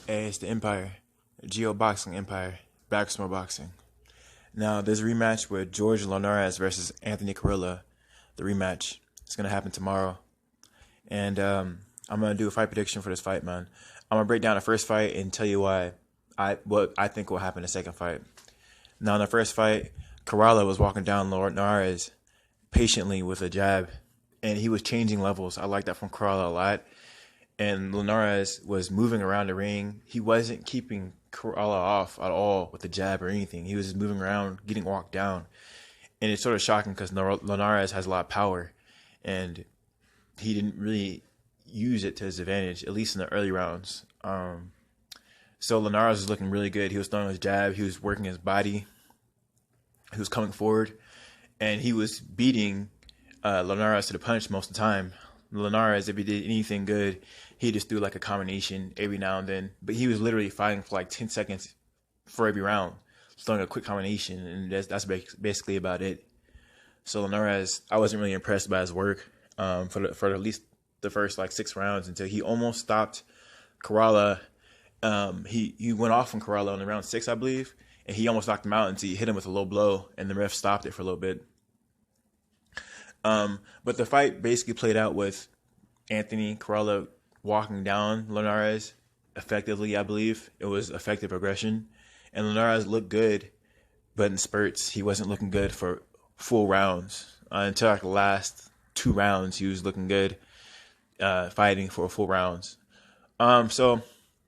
Hey, it's the Empire, Geo Boxing Empire, back with more boxing. Now, there's a rematch with Jorge Linares versus Anthony Crolla. The rematch. It's gonna happen tomorrow, and I'm gonna do a fight prediction for this fight, man. I'm gonna break down the first fight and tell you what I think will happen in the second fight. Now, in the first fight, Crolla was walking down Linares patiently with a jab, and he was changing levels. I like that from Crolla a lot. And Linares was moving around the ring. He wasn't keeping Crolla off at all with the jab or anything. He was just moving around, getting walked down. And it's sort of shocking because Linares has a lot of power, and he didn't really use it to his advantage, at least in the early rounds. So Linares was looking really good. He was throwing his jab. He was working his body. He was coming forward, and he was beating Linares to the punch most of the time. Linares, if he did anything good, he just threw like a combination every now and then. But he was literally fighting for like 10 seconds for every round, throwing a quick combination, and that's basically about it. So Linares, I wasn't really impressed by his work for at least the first like 6 rounds until he almost stopped Crolla. He went off on Crolla in round 6, I believe, and he almost knocked him out until he hit him with a low blow, and the ref stopped it for a little bit. But the fight basically played out with Anthony Crolla walking down Linares effectively, I believe. It was effective aggression. And Linares looked good, but in spurts, he wasn't looking good for full rounds. Until like the last 2 rounds, he was looking good, fighting for full rounds. So,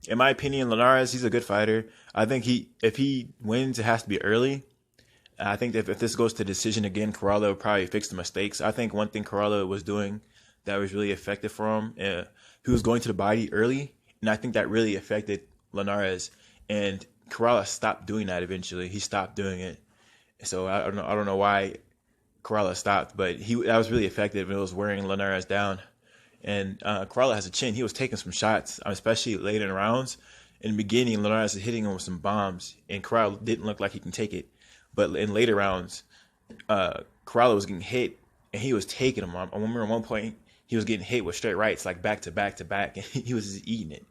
in my opinion, Linares, he's a good fighter. I think if he wins, it has to be early. I think that if this goes to decision again, Crolla will probably fix the mistakes. I think one thing Crolla was doing that was really effective for him, he was going to the body early, and I think that really affected Linares. And Crolla stopped doing that eventually. He stopped doing it. So I don't know why Crolla stopped, but that was really effective. It was wearing Linares down. And Crolla has a chin. He was taking some shots, especially late in the rounds. In the beginning, Linares was hitting him with some bombs, and Crolla didn't look like he can take it. But in later rounds, Crolla was getting hit, and he was taking them. I remember at one point, he was getting hit with straight rights, like back to back to back, and he was just eating it.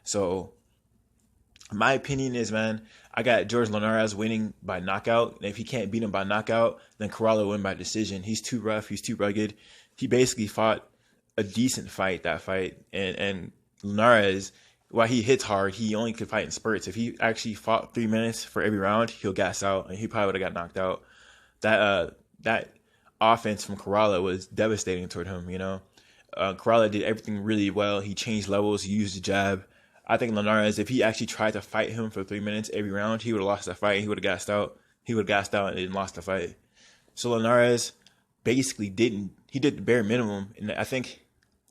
So my opinion is, man, I got Jorge Linares winning by knockout. And if he can't beat him by knockout, then Crolla will win by decision. He's too rough. He's too rugged. He basically fought a decent fight, that fight. And Linares, while he hits hard, he only could fight in spurts. If he actually fought 3 minutes for every round, he'll gas out, and he probably would have got knocked out. That offense from Crolla was devastating toward him, you know. Crolla did everything really well. He changed levels. He used the jab. I think Linares, if he actually tried to fight him for 3 minutes every round, he would have lost that fight. He would have gassed out. He would have gassed out and lost the fight. So Linares basically he did the bare minimum. And I think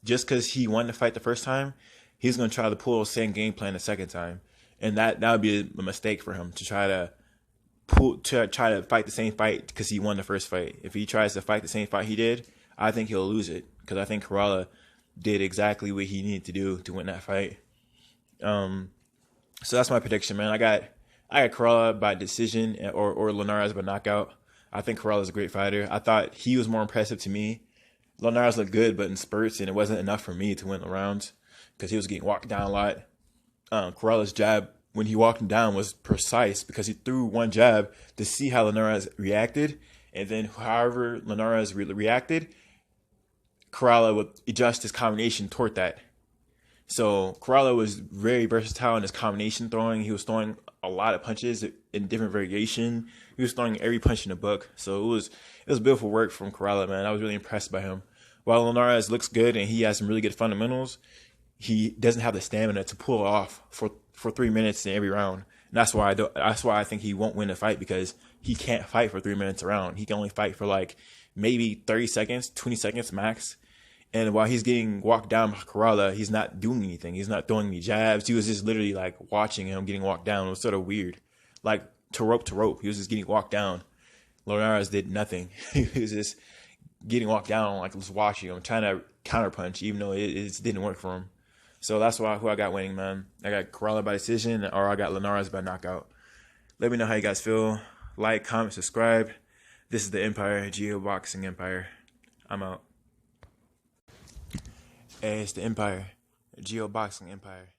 just because he won the fight the first time, he's going to try to pull the same game plan the second time. And that would be a mistake for him to try to fight the same fight because he won the first fight. If he tries to fight the same fight he did, I think he'll lose it because I think Crolla did exactly what he needed to do to win that fight. So that's my prediction, man. I got Crolla by decision or Linares by knockout. I think Crolla is a great fighter. I thought he was more impressive to me. Linares looked good, but in spurts, and it wasn't enough for me to win the rounds because he was getting walked down a lot. Crolla's jab, when he walked him down, was precise because he threw one jab to see how Linares reacted, and then however Linares reacted, Crolla would adjust his combination toward that. So Crolla was very versatile in his combination throwing. He was throwing a lot of punches in different variation. He was throwing every punch in the book. So it was beautiful work from Crolla, man. I was really impressed by him. While Linares looks good and he has some really good fundamentals, he doesn't have the stamina to pull it off for 3 minutes in every round. And that's why I think he won't win the fight, because he can't fight for 3 minutes a round. He can only fight for like maybe 30 seconds, 20 seconds max. And while he's getting walked down by Crolla, he's not doing anything. He's not throwing any jabs. He was just literally like watching him getting walked down. It was sort of weird. Like to rope. He was just getting walked down. Linares did nothing. He was just getting walked down, like just watching him, trying to counterpunch, even though it didn't work for him. So that's who I got winning, man. I got Crolla by decision, or I got Linares by knockout. Let me know how you guys feel. Like, comment, subscribe. This is the Empire, Geo Boxing Empire. I'm out. Hey, it's the Empire, Geo Boxing Empire.